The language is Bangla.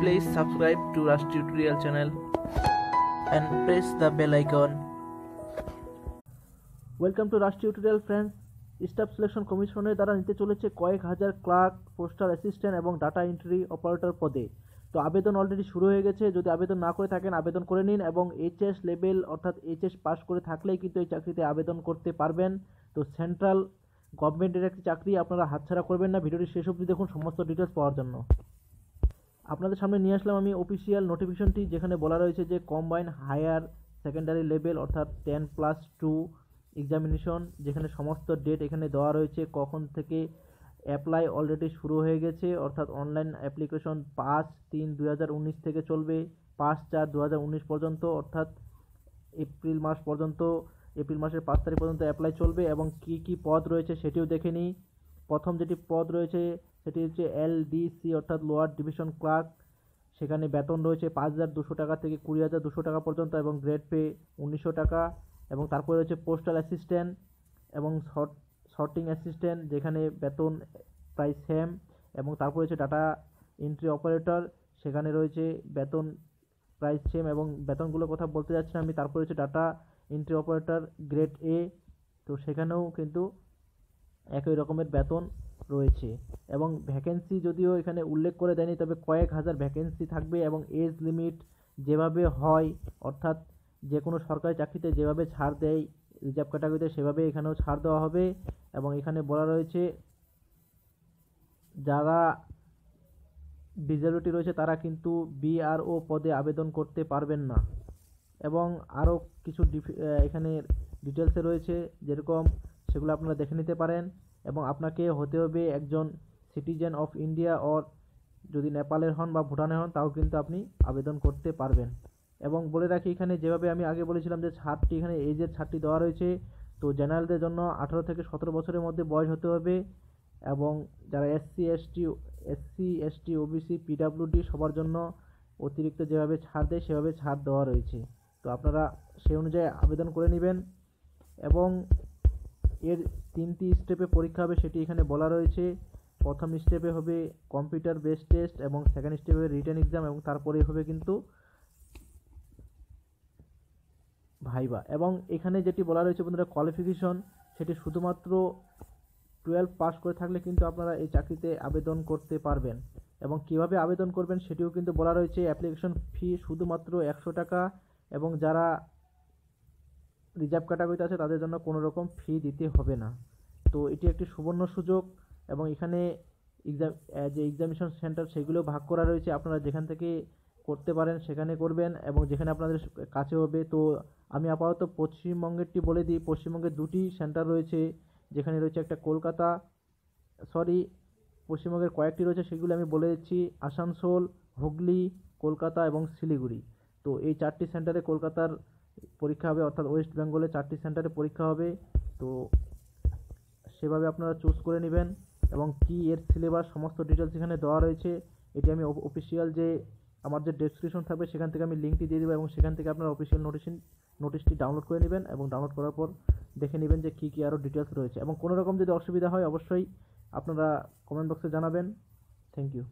Please subscribe to Rush Tutorial channel and press the bell icon. Welcome to rush tutorial friends. Staff selection কমিশনের দ্বারা নিতে চলেছে কয়েক হাজার ক্লার্ক, পোস্টাল অ্যাসিস্ট্যান্ট এবং ডাটা এন্ট্রি অপারেটর পদে। তো আবেদন অলরেডি শুরু হয়ে গেছে। যদি আবেদন না করে থাকেন আবেদন করে নিন এবং এইচএস লেভেল অর্থাৎ এইচএস পাস করে থাকলেই কিন্তু এই চাকরিতে আবেদন করতে পারবেন। তো সেন্ট্রাল গভর্নমেন্টের একটি চাকরি, আপনারা হাতছাড়া করবেন না। ভিডিওটি শেষ অবধি দেখুন সমস্ত ডিটেলস পাওয়ার জন্য। আপনাদের সামনে নিয়ে আসলাম আমি অফিসিয়াল নোটিফিকেশনটি, যেখানে বলা রয়েছে যে কম্বাইন হায়ার সেকেন্ডারি লেভেল অর্থাৎ 10+2 এক্সামিনেশন, যেখানে সমস্ত ডেট এখানে দেওয়া রয়েছে, কখন থেকে অ্যাপ্লাই অলরেডি শুরু হয়ে গেছে। অর্থাৎ অনলাইন অ্যাপ্লিকেশন 5/3/2019 থেকে চলবে 5/4/2019 পর্যন্ত, অর্থাৎ এপ্রিল মাস পর্যন্ত, এপ্রিল মাসের 5 তারিখ পর্যন্ত অ্যাপ্লাই চলবে। এবং কি কি পদ রয়েছে সেটিও দেখে নিই। প্রথম যেটি পদ রয়েছে সেটি হচ্ছে LDC অর্থাৎ লোয়ার ডিভিশন ক্লার্ক। সেখানে বেতন রয়েছে 5,200 টাকা থেকে 20,200 টাকা পর্যন্ত এবং গ্রেড পে 1,900 টাকা। এবং তারপরে রয়েছে পোস্টাল অ্যাসিস্ট্যান্ট এবং সর্টিং অ্যাসিস্ট্যান্ট, যেখানে বেতন প্রায় সেম। এবং তারপরে রয়েছে ডাটা এন্ট্রি অপারেটর, সেখানে রয়েছে বেতন প্রায় সেম এবং বেতনগুলোর কথা বলতে যাচ্ছি আমি। তারপরে রয়েছে data entry operator grade A, তো সেখানেও কিন্তু একই রকমের বেতন রয়েছে। এবং ভ্যাকেন্সি যদিও এখানে উল্লেখ করে দেয়নি, তবে কয়েক হাজার ভ্যাকেন্সি থাকবে। এবং এজ লিমিট যেভাবে হয়, অর্থাৎ যে কোনো সরকারি চাকরিতে যেভাবে ছাড় দেয় রিজার্ভ ক্যাটাগরিতে, সেভাবে এখানেও ছাড় দেওয়া হবে। এবং এখানে বলা রয়েছে যারা ডিসেবিলিটি রয়েছে তারা কিন্তু BRO পদে আবেদন করতে পারবেন না। এবং আরও কিছু এখানে ডিটেলসে রয়েছে, যেরকম সেগুলো আপনারা দেখে নিতে পারেন। এবং আপনাকে হতে হবে একজন সিটিজেন অফ ইন্ডিয়া, অর যদি নেপালের হন বা ভুটানের হন তাও কিন্তু আপনি আবেদন করতে পারবেন। এবং বলে রাখি, এখানে যেভাবে আমি আগে বলেছিলাম যে ছাড়টি, এখানে এজের ছাড়টি দেওয়া রয়েছে। তো জেনারেলদের জন্য 18 থেকে 17 বছরের মধ্যে বয়স হতে হবে। এবং যারা SC, ST, OBC, PWD সবার জন্য অতিরিক্ত যেভাবে ছাড় দেয় সেভাবে ছাড় দেওয়া রয়েছে। তো আপনারা সেই অনুযায়ী আবেদন করে নেবেন। এবং এর 3টি স্টেপে পরীক্ষা হবে সেটি এখানে বলা রয়েছে। প্রথম স্টেপে হবে কম্পিউটার বেসড টেস্ট এবং সেকেন্ড স্টেপে হবে রিটেন এক্সাম এবং তারপরে হবে কিন্তু ভাইবা। এবং এখানে যেটি বলা রয়েছে বন্ধুরা, কোয়ালিফিকেশন সেটি শুধুমাত্র 12 পাস করে থাকলে কিন্তু আপনারা এই চাকরিতে আবেদন করতে পারবেন। এবং কিভাবে আবেদন করবেন সেটিও কিন্তু বলা রয়েছে। অ্যাপ্লিকেশন ফি শুধুমাত্র 100 টাকা এবং যারা রিজার্ভ ক্যাটাগরিতে আছে তাদের জন্য কোনো রকম ফি দিতে হবে না। তো এটি একটি সুবর্ণ সুযোগ। এবং এখানে যে এক্সামিনেশন সেন্টার সেগুলো ভাগ করা রয়েছে, আপনারা যেখান থেকে করতে পারেন সেখানে করবেন এবং যেখানে আপনাদের কাছে হবে। তো আমি আপাতত পশ্চিমবঙ্গেরটি বলে দিই। পশ্চিমবঙ্গের 2টি সেন্টার রয়েছে, যেখানে রয়েছে একটা পশ্চিমবঙ্গের কয়েকটি রয়েছে, সেগুলো আমি বলে দিচ্ছি। আসানসোল, হুগলি, কলকাতা এবং শিলিগুড়ি। তো এই 4টি সেন্টারে কলকাতার পরীক্ষা হবে, অর্থাৎ ওয়েস্ট বেঙ্গলে 4টি সেন্টারে পরীক্ষা হবে। তো সেভাবে আপনারা চুজ করে নেবেন। এবং কি এর সিলেবাস সমস্ত ডিটেলস এখানে দেওয়া রয়েছে। এটি আমি অফিসিয়াল যে আমার যে ডেসক্রিপশন থাকবে সেখান থেকে আমি লিঙ্কটি দিয়ে দেবো এবং সেখান থেকে আপনারা অফিসিয়াল নোটিশটি ডাউনলোড করে নেবেন। এবং ডাউনলোড করার পর দেখে নেবেন যে কী কী আরও ডিটেলস রয়েছে। এবং কোনো রকম যদি অসুবিধা হয় অবশ্যই আপনারা কমেন্ট বক্সে জানাবেন। Thank you.